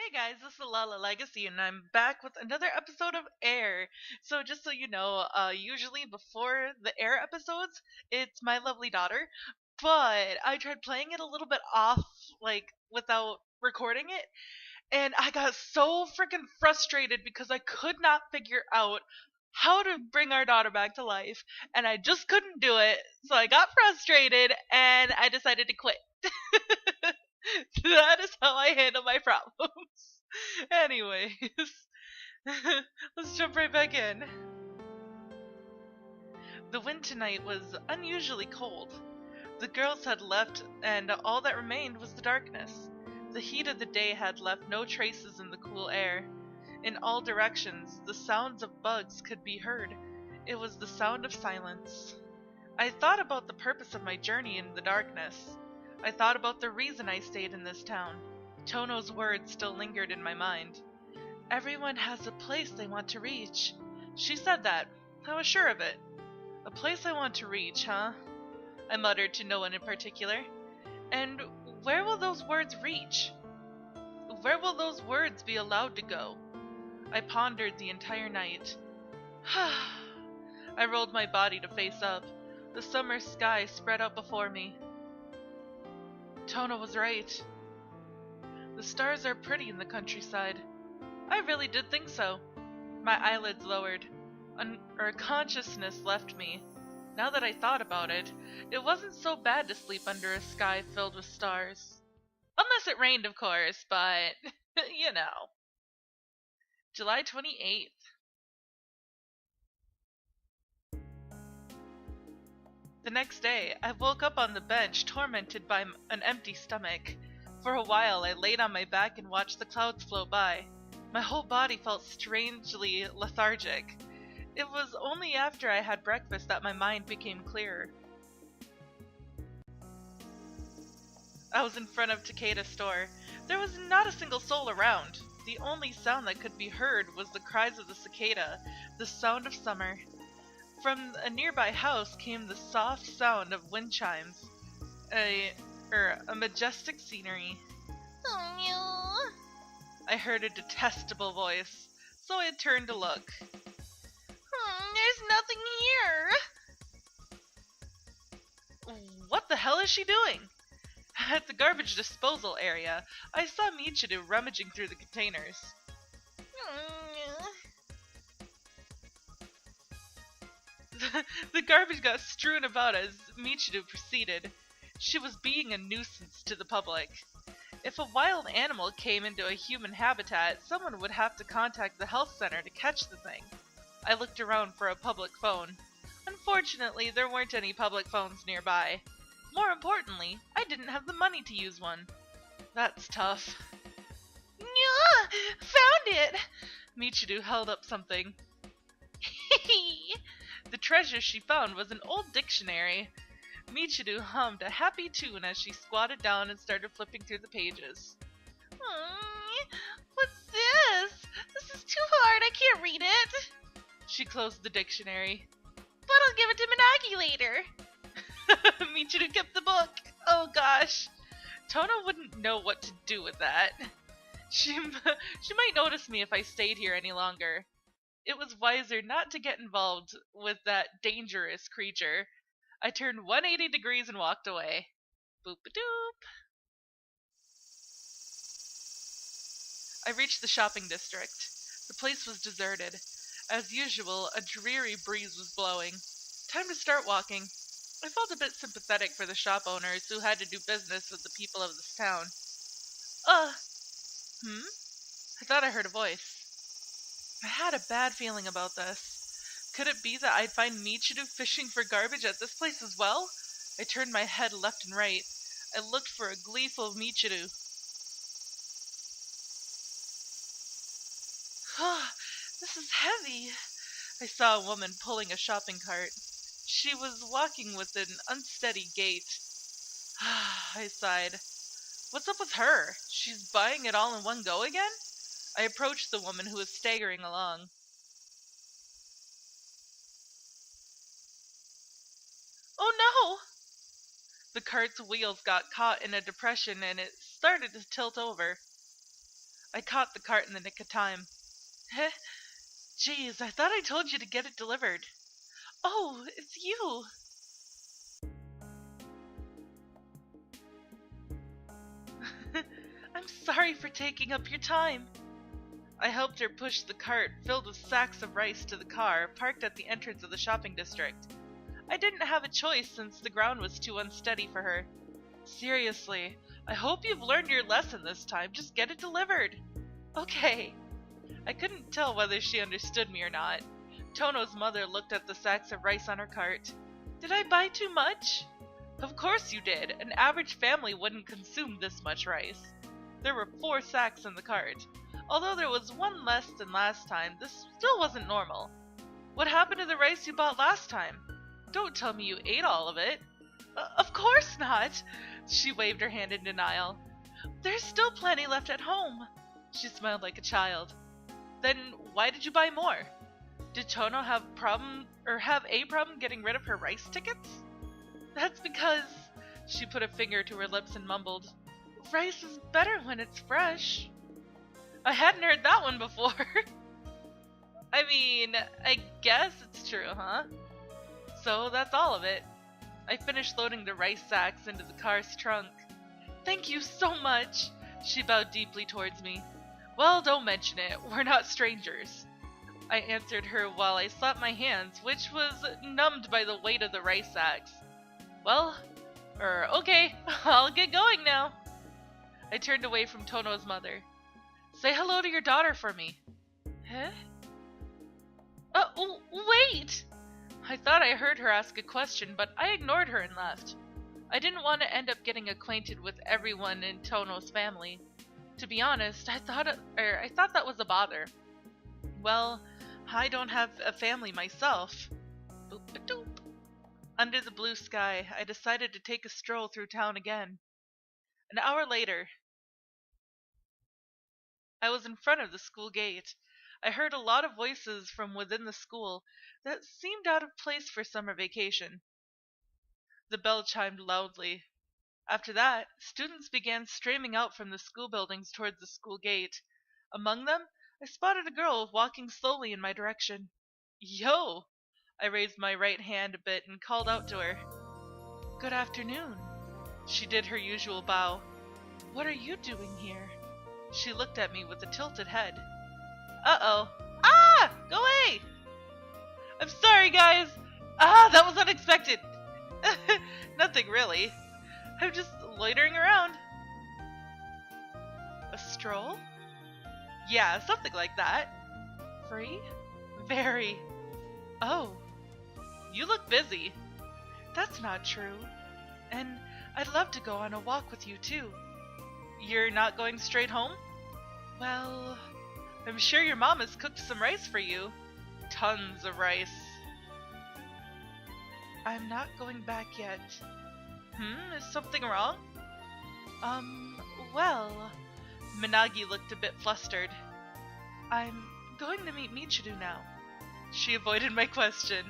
Hey guys, this is Lala Legacy, and I'm back with another episode of Air. So, just so you know, usually before the Air episodes, it's my lovely daughter, but I tried playing it a little bit off, like, without recording it, and I got so freaking frustrated because I could not figure out how to bring our daughter back to life, and I just couldn't do it, so I got frustrated, and I decided to quit. That is how I handle my problems. Anyways, let's jump right back in. The wind tonight was unusually cold. The girls had left, and all that remained was the darkness. The heat of the day had left no traces in the cool air. In all directions, the sounds of bugs could be heard. It was the sound of silence. I thought about the purpose of my journey in the darkness. I thought about the reason I stayed in this town. Tono's words still lingered in my mind. Everyone has a place they want to reach. She said that. I was sure of it. A place I want to reach, huh? I muttered to no one in particular. And where will those words reach? Where will those words be allowed to go? I pondered the entire night. I rolled my body to face up. The summer sky spread out before me. Tono was right. The stars are pretty in the countryside. I really did think so. My eyelids lowered. Consciousness left me. Now that I thought about it, it wasn't so bad to sleep under a sky filled with stars. Unless it rained, of course, but, you know. July 28th. The next day, I woke up on the bench, tormented by an empty stomach. For a while, I laid on my back and watched the clouds float by. My whole body felt strangely lethargic. It was only after I had breakfast that my mind became clearer. I was in front of Takeda's store. There was not a single soul around. The only sound that could be heard was the cries of the cicada, the sound of summer. From a nearby house came the soft sound of wind chimes. A majestic scenery. I heard a detestable voice, so I turned to look. There's nothing here! What the hell is she doing? At the garbage disposal area, I saw Michiru rummaging through the containers. The garbage got strewn about as Michiru proceeded. She was being a nuisance to the public. If a wild animal came into a human habitat, someone would have to contact the health center to catch the thing. I looked around for a public phone. Unfortunately, there weren't any public phones nearby. More importantly, I didn't have the money to use one. That's tough. Found it! Michiru held up something. The treasure she found was an old dictionary. Michiru hummed a happy tune as she squatted down and started flipping through the pages. What's this? This is too hard, I can't read it. She closed the dictionary. But I'll give it to Minagi later. Michiru kept the book. Oh gosh. Tono wouldn't know what to do with that. She might notice me if I stayed here any longer. It was wiser not to get involved with that dangerous creature. I turned 180 degrees and walked away. Boop-a-doop. I reached the shopping district. The place was deserted. As usual, a dreary breeze was blowing. Time to start walking. I felt a bit sympathetic for the shop owners who had to do business with the people of this town. I thought I heard a voice. I had a bad feeling about this. Could it be that I'd find Michiru fishing for garbage at this place as well? I turned my head left and right. I looked for a gleeful Michiru. This is heavy. I saw a woman pulling a shopping cart. She was walking with an unsteady gait. I sighed. What's up with her? She's buying it all in one go again? I approached the woman who was staggering along. Oh no! The cart's wheels got caught in a depression and it started to tilt over. I caught the cart in the nick of time. Heh, jeez, I thought I told you to get it delivered. Oh, it's you! I'm sorry for taking up your time. I helped her push the cart filled with sacks of rice to the car parked at the entrance of the shopping district. I didn't have a choice since the ground was too unsteady for her. Seriously, I hope you've learned your lesson this time. Just get it delivered. Okay. I couldn't tell whether she understood me or not. Tono's mother looked at the sacks of rice on her cart. Did I buy too much? Of course you did. An average family wouldn't consume this much rice. There were 4 sacks in the cart. Although there was 1 less than last time, this still wasn't normal. What happened to the rice you bought last time? Don't tell me you ate all of it. Of course not! She waved her hand in denial. There's still plenty left at home. She smiled like a child. Then why did you buy more? Did Tono have a problem getting rid of her rice tickets? That's because... She put a finger to her lips and mumbled, rice is better when it's fresh. I hadn't heard that one before. I mean, I guess it's true, huh? So that's all of it. I finished loading the rice sacks into the car's trunk. Thank you so much. She bowed deeply towards me. Well, don't mention it. We're not strangers. I answered her while I slapped my hands, which was numbed by the weight of the rice sacks. Well, okay, I'll get going now. I turned away from Tono's mother. Say hello to your daughter for me. Huh? Wait! I thought I heard her ask a question, but I ignored her and left. I didn't want to end up getting acquainted with everyone in Tono's family. To be honest, I thought that was a bother. Well, I don't have a family myself. Boop-a-doop. Under the blue sky, I decided to take a stroll through town again. An hour later, I was in front of the school gate. I heard a lot of voices from within the school that seemed out of place for summer vacation. The bell chimed loudly. After that, students began streaming out from the school buildings towards the school gate. Among them, I spotted a girl walking slowly in my direction. Yo! I raised my right hand a bit and called out to her. Good afternoon. She did her usual bow. What are you doing here? She looked at me with a tilted head. Uh-oh. Ah! Go away! I'm sorry, guys! That was unexpected! Nothing really. I'm just loitering around. A stroll? Yeah, something like that. Free? Very. Oh. You look busy. That's not true. And I'd love to go on a walk with you, too. You're not going straight home? Well, I'm sure your mom has cooked some rice for you. Tons of rice. I'm not going back yet. Is something wrong? Well... Minagi looked a bit flustered. I'm going to meet Michiru now. She avoided my question.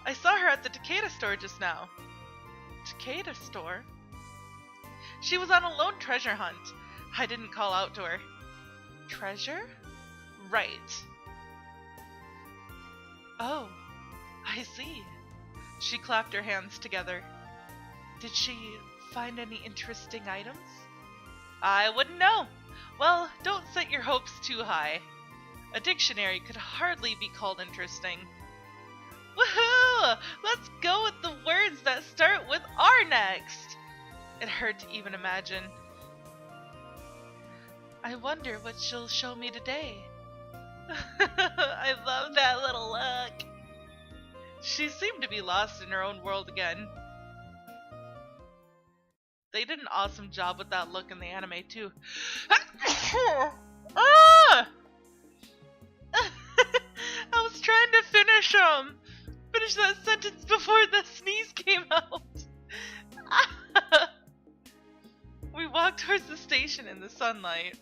I saw her at the Takeda store just now. Takeda store? She was on a lone treasure hunt. I didn't call out to her. Treasure? Right. Oh, I see. She clapped her hands together. Did she find any interesting items? I wouldn't know. Well, don't set your hopes too high. A dictionary could hardly be called interesting. Woohoo! Let's go with the words that start with R next! It hurt to even imagine. I wonder what she'll show me today. I love that little look. She seemed to be lost in her own world again. They did an awesome job with that look in the anime too. Ah! I was trying to finish that sentence before the sneeze came out. We walked towards the station in the sunlight.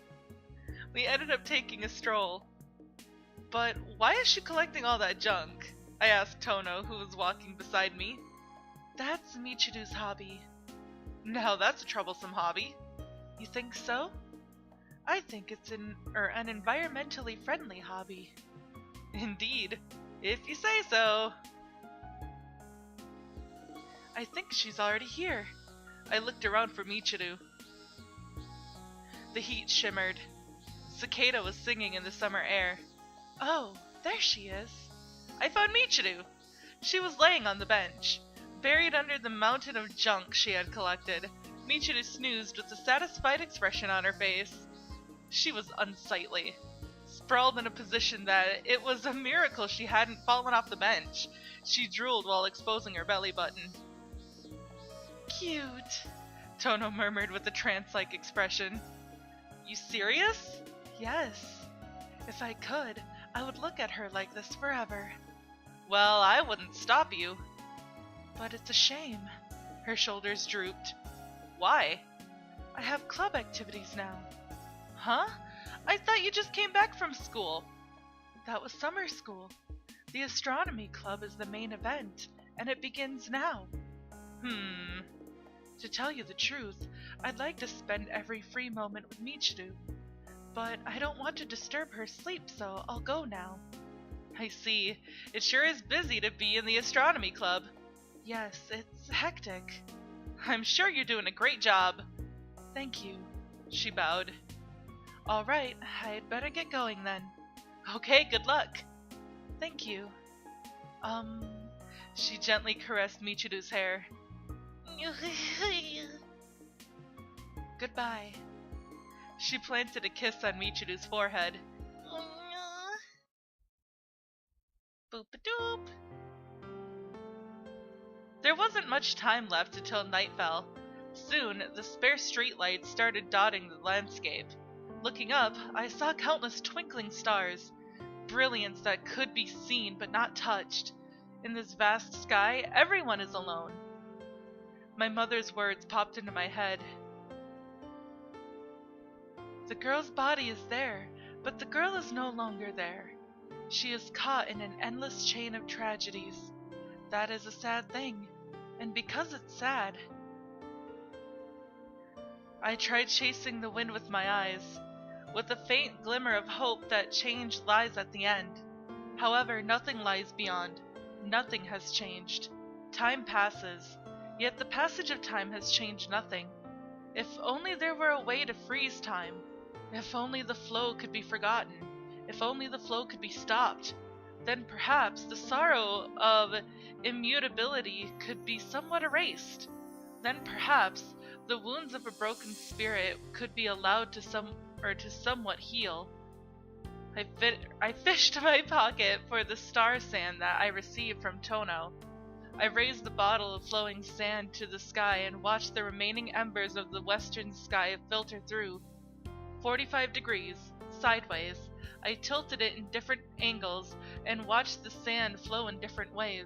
We ended up taking a stroll. But why is she collecting all that junk? I asked Tono, who was walking beside me. That's Michiru's hobby. Now that's a troublesome hobby. You think so? I think it's an environmentally friendly hobby. Indeed, if you say so. I think she's already here. I looked around for Michiru. The heat shimmered. Cicada was singing in the summer air. Oh, there she is. I found Michiru. She was laying on the bench, buried under the mountain of junk she had collected. Michiru snoozed with a satisfied expression on her face. She was unsightly, sprawled in a position that it was a miracle she hadn't fallen off the bench. She drooled while exposing her belly button. Cute, Tono murmured with a trance-like expression. You serious? Yes. If I could, I would look at her like this forever. Well, I wouldn't stop you. But it's a shame. Her shoulders drooped. Why? I have club activities now. Huh? I thought you just came back from school. That was summer school. The astronomy club is the main event, and it begins now. To tell you the truth, I'd like to spend every free moment with Michiru, but I don't want to disturb her sleep, so I'll go now. I see. It sure is busy to be in the astronomy club. Yes, it's hectic. I'm sure you're doing a great job. Thank you. She bowed. All right, I'd better get going then. Okay, good luck. Thank you. She gently caressed Michiru's hair. Goodbye. She planted a kiss on Michiru's forehead. Boop-a-doop. There wasn't much time left until night fell. Soon, the spare streetlights started dotting the landscape. Looking up, I saw countless twinkling stars, brilliance that could be seen but not touched. In this vast sky, everyone is alone. My mother's words popped into my head. The girl's body is there, but the girl is no longer there. She is caught in an endless chain of tragedies. That is a sad thing, and because it's sad, I tried chasing the wind with my eyes, with a faint glimmer of hope that change lies at the end. However, nothing lies beyond. Nothing has changed. Time passes, yet the passage of time has changed nothing. If only there were a way to freeze time. If only the flow could be forgotten. If only the flow could be stopped. Then perhaps the sorrow of immutability could be somewhat erased. Then perhaps the wounds of a broken spirit could be allowed to somewhat heal. I fished my pocket for the star sand that I received from Tono. I raised the bottle of flowing sand to the sky and watched the remaining embers of the western sky filter through. 45 degrees, sideways. I tilted it in different angles and watched the sand flow in different ways.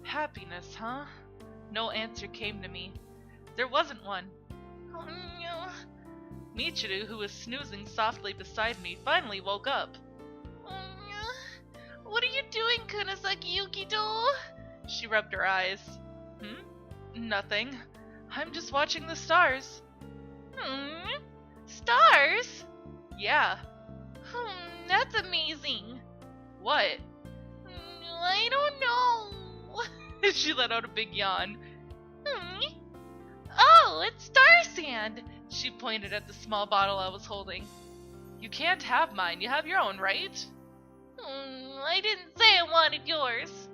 Happiness, huh? No answer came to me. There wasn't one. Oh no. Michiru, who was snoozing softly beside me, finally woke up. Oh no. What are you doing, Kunasaki Yukito? She rubbed her eyes. Nothing. I'm just watching the stars. Stars? Yeah. That's amazing. What? I don't know. She let out a big yawn. Oh, it's star sand. She pointed at the small bottle I was holding. You can't have mine. You have your own, right? I didn't say I wanted yours.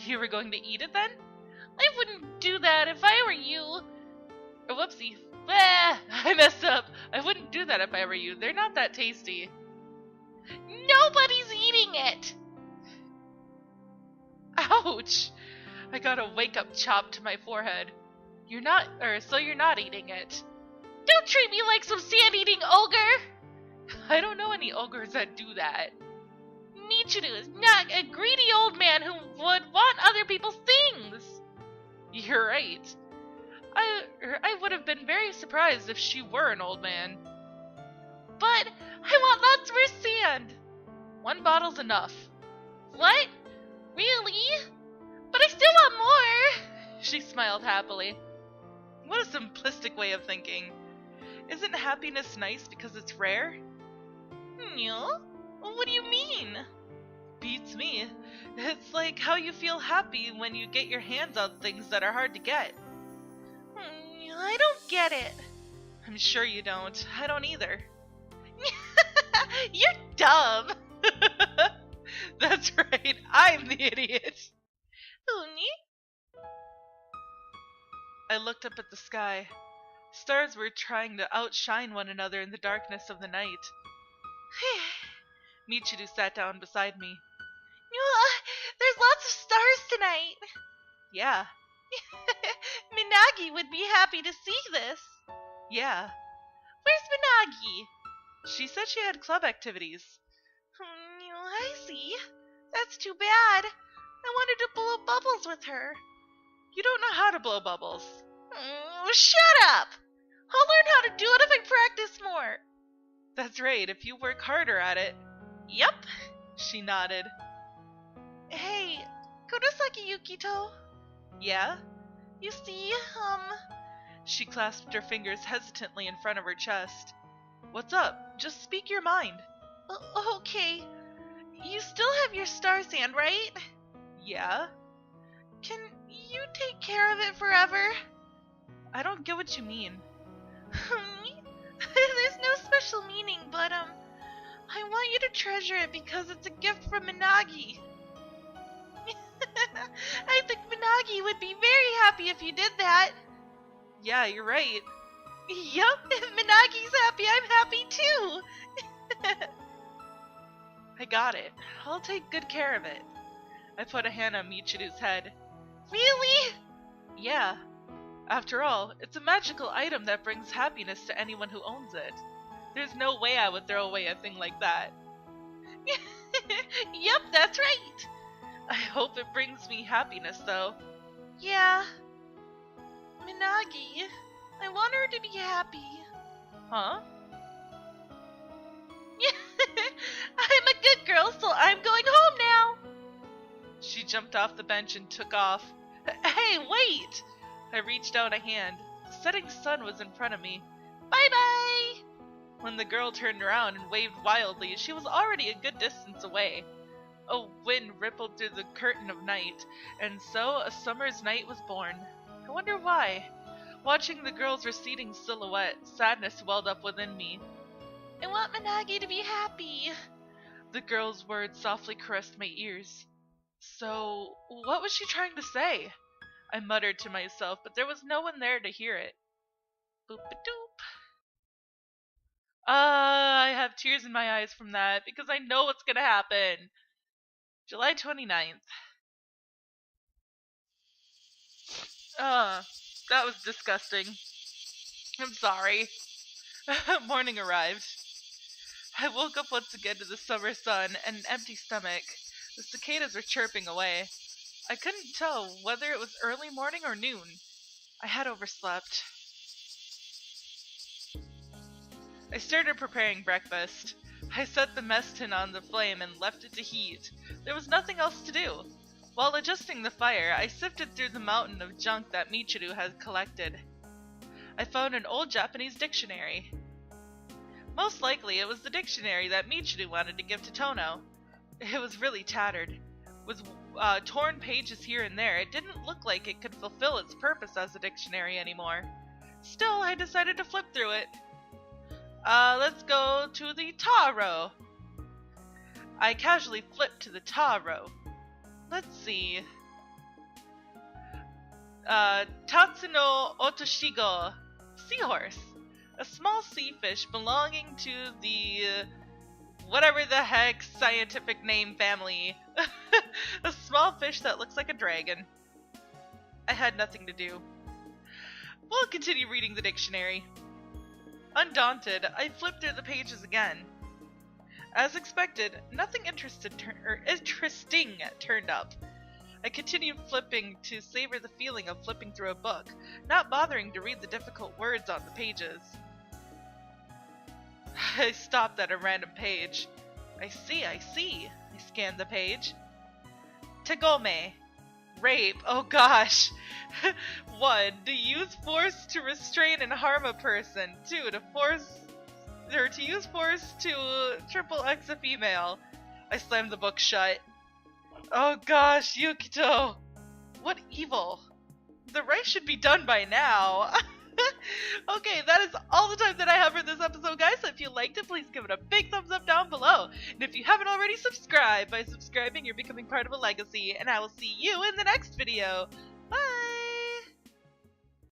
You were going to eat it then? I wouldn't do that if I were you. Oh, whoopsie. I messed up. I wouldn't do that if I were you. They're not that tasty. Nobody's eating it. Ouch. I got a wake-up chop to my forehead. You're not eating it. Don't treat me like some sand-eating ogre. I don't know any ogres that do that. Michiru is not a greedy old man who would want other people's things. You're right. I would have been very surprised if she were an old man. But I want lots more sand. One bottle's enough. What? Really? But I still want more. She smiled happily. What a simplistic way of thinking. Isn't happiness nice because it's rare? Yeah? What do you mean? Beats me. It's like how you feel happy when you get your hands on things that are hard to get. I don't get it. I'm sure you don't. I don't either. You're dumb. That's right. I'm the idiot. I looked up at the sky. Stars were trying to outshine one another in the darkness of the night. Michiru sat down beside me. There's lots of stars tonight. Yeah. Minagi would be happy to see this. Yeah. Where's Minagi? She said she had club activities. I see. That's too bad. I wanted to blow bubbles with her. You don't know how to blow bubbles. Shut up! I'll learn how to do it if I practice more. That's right, if you work harder at it. Yup, she nodded. Hey, Kurosaki Yukito. Yeah? You see, She clasped her fingers hesitantly in front of her chest. What's up? Just speak your mind. Okay. You still have your star sand, right? Yeah? Can you take care of it forever? I don't get what you mean. There's no special meaning, but, I want you to treasure it because it's a gift from Minagi. I think Minagi would be very happy if you did that. Yeah, you're right. Yup, if Minagi's happy, I'm happy too. I got it. I'll take good care of it. I put a hand on Michiru's head. Really? Yeah. After all, it's a magical item that brings happiness to anyone who owns it. There's no way I would throw away a thing like that. Yep, that's right. I hope it brings me happiness, though. Yeah. Minagi, I want her to be happy. Huh? I'm a good girl, so I'm going home now. She jumped off the bench and took off. Hey, wait! I reached out a hand. The setting sun was in front of me. Bye-bye! When the girl turned around and waved wildly, she was already a good distance away. A wind rippled through the curtain of night, and so a summer's night was born. I wonder why. Watching the girl's receding silhouette, sadness welled up within me. I want Minagi to be happy. The girl's words softly caressed my ears. So, what was she trying to say? I muttered to myself, but there was no one there to hear it. Boop-a-doop. I have tears in my eyes from that, because I know what's gonna happen. July 29th. That was disgusting. I'm sorry. Morning arrived. I woke up once again to the summer sun and an empty stomach. The cicadas were chirping away. I couldn't tell whether it was early morning or noon. I had overslept. I started preparing breakfast. I set the mess tin on the flame and left it to heat. There was nothing else to do. While adjusting the fire, I sifted through the mountain of junk that Michiru had collected. I found an old Japanese dictionary. Most likely it was the dictionary that Michiru wanted to give to Tono. It was really tattered. With torn pages here and there, it didn't look like it could fulfill its purpose as a dictionary anymore. Still, I decided to flip through it. Let's go to the ta row. I casually flipped to the ta row. Let's see. Tatsuno Otoshigo. Seahorse. A small sea fish belonging to the whatever the heck scientific name family. A small fish that looks like a dragon. I had nothing to do. We'll continue reading the dictionary. Undaunted, I flipped through the pages again. As expected, nothing interesting turned up. I continued flipping to savor the feeling of flipping through a book, not bothering to read the difficult words on the pages. I stopped at a random page. I see. I scanned the page. Tegome. rape. Oh gosh. 1. To use force to restrain and harm a person. 2. To use force to triple X a female. I slammed the book shut. Oh gosh, Yukito. What evil. The race should be done by now. Okay, that is all the time that I have for this episode, guys. So if you liked it, please give it a big thumbs up down below. And if you haven't already subscribed, by subscribing, you're becoming part of a legacy. And I will see you in the next video. Bye!